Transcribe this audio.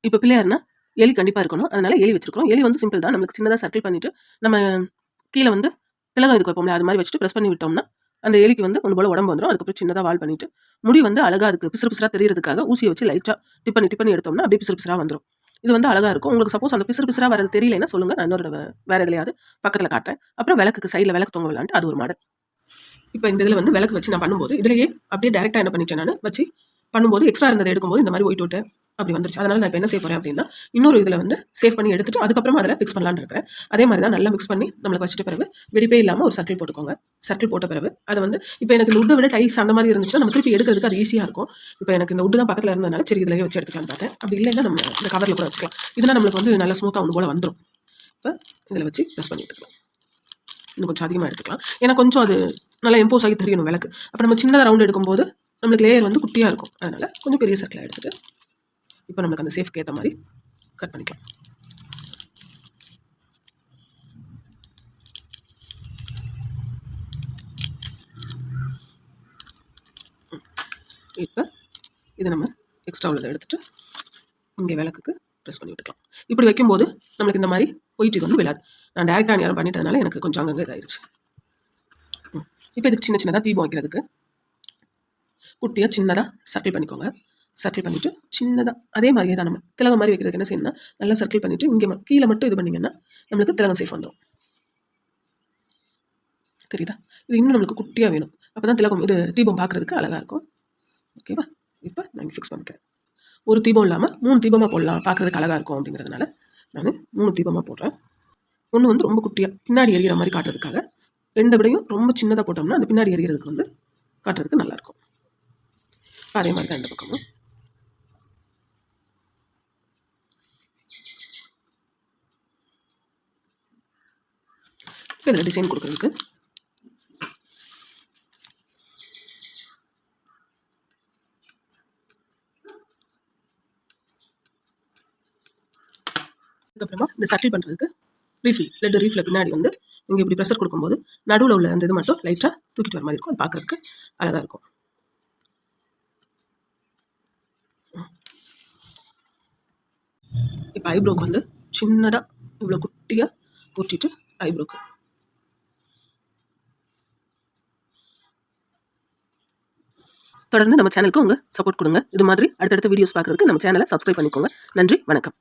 இப்போ பிள்ளையார்னா எலி கண்டிப்பாக இருக்கணும். அதனால எலி வச்சிருக்கோம். எலி வந்து சிம்பிள் தான். நம்மளுக்கு சின்னதாக சர்க்கிள் பண்ணிட்டு நம்ம கீழே வந்து திலகம் இதுக்கு வைப்போம்ல, அது மாதிரி வச்சுட்டு ப்ரெஸ் பண்ணி விட்டோம்னா அந்த எலிக்கு வந்து ஒன்று போல உடம்பு வந்துடும். அதுக்கப்புறம் சின்னதாக வால் பண்ணிட்டு முடி வந்து அழகாக அதுக்கு பிசுறு பிசுறாக தெரியறதுக்காக ஊசியை வச்சு லைட்டாக டிப் பண்ணி எடுத்தோம்னா அப்படியே பிசுறு பிசுறாக வந்துடும். இது வந்து அழகாக இருக்கும். உங்களுக்கு சப்போஸ் அந்த பிசுறு பிசுறாக வரது தெரியலைன்னா சொல்லுங்கள், நான் இன்னொரு வேற எதுலையாவது பக்கத்தில் காட்டுறேன். அப்புறம் விளக்குக்கு சைடில் விளக்கு தொங்க விளாண்டு அது ஒரு மாடல். இப்போ இந்த இதில் வந்து விளக்கு வச்சு நான் பண்ணும்போது இதுலேயே அப்படியே டேரெக்டாக என்ன பண்ணிட்டேன், நான் வச்சு பண்ணும்போது எக்ஸ்ட்ரா இருந்ததை எடுக்கும்போது இந்த மாதிரி ஒயிட் விட்டு அப்படி வந்துருச்சு. அதனால நான் இப்போ என்ன செய்ய போகிறேன் அப்படின்னா, இன்னொரு இதில் வந்து சேவ் பண்ணி எடுத்துட்டு அதுக்கப்புறமா அதில் ஃபிக்ஸ் பண்ணலான்னு இருக்கிறேன். அதே மாதிரி தான் நல்லா மிக்ஸ் பண்ணி நம்மளுக்கு வச்சுட்டு பிறகு வெடிப்பே இல்லாமல் ஒரு சர்க்கிள் போட்டுக்கோங்க. சர்க்கிள் போட்ட பிறகு அதை வந்து இப்போ எனக்கு இந்த உட்டை விட டைல்ஸ் அந்த மாதிரி இருந்துச்சுன்னா நம்ம திருப்பி எடுக்கிறதுக்கு அது ஈஸியாக இருக்கும். இப்போ எனக்கு இந்த உட்டு தான் பக்கத்தில் இருந்ததுனால சரி இதிலேயே வச்சு எடுத்துக்கலாம்னு பார்த்தேன். அப்படி இல்லைன்னா நம்ம இந்த கவரில் கூட வச்சுக்கலாம். இதெல்லாம் நம்மளுக்கு வந்து நல்லா ஸ்மூத்தாக ஒன்று போல் வந்துடும். இப்போ இதில் வச்சு ப்ரெஸ் பண்ணி எடுத்துக்கலாம். இன்னும் கொஞ்சம் அதிகமாக எடுத்துக்கலாம். ஏன்னா கொஞ்சம் அது நல்லா எம்போஸ் ஆகி தெரியணும் விளக்கு. அப்போ நம்ம சின்னதாக ரவுண்ட் எடுக்கும்போது நம்மளுக்கு லேயர் வந்து குட்டியாக இருக்கும். அதனால் கொஞ்சம் பெரிய சர்க்கிளாக எடுத்துகிட்டு இப்போ நம்மளுக்கு அந்த சேஃப்க்கு ஏற்ற மாதிரி கட் பண்ணிக்கலாம். இப்போ இதை நம்ம எக்ஸ்ட்ரா உள்ளதை எடுத்துகிட்டு இங்கே விளக்குக்கு ப்ரெஸ் பண்ணி விட்டுக்கலாம். இப்படி வைக்கும்போது நம்மளுக்கு இந்த மாதிரி ஒயிட் இது வந்து விழாது. நான் டேரெக்டாக யாரும் பண்ணிட்டதுனால எனக்கு கொஞ்சம் அங்கங்கே இதாகிடுச்சு. இப்போ இதுக்கு சின்ன சின்னதாக தீபம் வைக்கிறதுக்கு குட்டியாக சின்னதாக சர்க்கிள் பண்ணிக்கோங்க. சர்க்கிள் பண்ணிவிட்டு சின்னதாக அதே மாதிரியே தான் நம்ம திலகம் மாதிரி வைக்கிறதுக்கு என்ன செய்யணும்னா நல்லா சர்க்கிள் பண்ணிவிட்டு இங்கே கீழே மட்டும் இது பண்ணிங்கன்னா நம்மளுக்கு திலகம் சேஃப் வந்துடும். தெரியுதா? இது இன்னும் நம்மளுக்கு குட்டியாக வேணும். அப்போ தான் திலகம் இது தீபம் பார்க்குறதுக்கு அழகாக இருக்கும். ஓகேவா? இப்போ நான் இங்கே ஃபிக்ஸ் பண்ணிக்கிறேன். ஒரு தீபம் இல்லாமல் 3 தீபமாக போடலாம், பார்க்குறதுக்கு அழகாக இருக்கும் அப்படிங்கிறதுனால நான் 3 தீபமாக போடுறேன். ஒன்று வந்து ரொம்ப குட்டியாக பின்னாடி எரியிற மாதிரி காட்டுறதுக்காக, 2 விடையும் ரொம்ப சின்னதாக போட்டோம்னா அந்த பின்னாடி எரியறதுக்கு வந்து காட்டுறதுக்கு நல்லாயிருக்கும். அதே மாதிரி தான் இந்த பக்கமும். இதில் டிசைன் கொடுக்குறதுக்கு அதுக்கப்புறமா இந்த சர்க்கிள் பண்ணுறதுக்கு லெட் ரீஃபில் பின்னாடி வந்து நீங்கள் இப்படி ப்ரெஷர் கொடுக்கும்போது நடுவில் உள்ள அந்த இது மட்டும் லைட்டாக தூக்கிட்டு வர மாதிரி இருக்கும். அது பார்க்குறதுக்கு அழகாக இருக்கும். இப்போ ஐப்ரோக்கு வந்து சின்னதாக இவ்வளோ குட்டியாக ஊற்றிட்டு ஐப்ரோக்கு தொடர்ந்து நம்ம சேனலுக்கு உங்கள் சப்போர்ட் கொடுங்க. இது மாதிரி அடுத்தடுத்த வீடியோஸ் பார்க்குறதுக்கு நம்ம சேனலை சப்ஸ்கிரைப் பண்ணிக்கோங்க. நன்றி, வணக்கம்.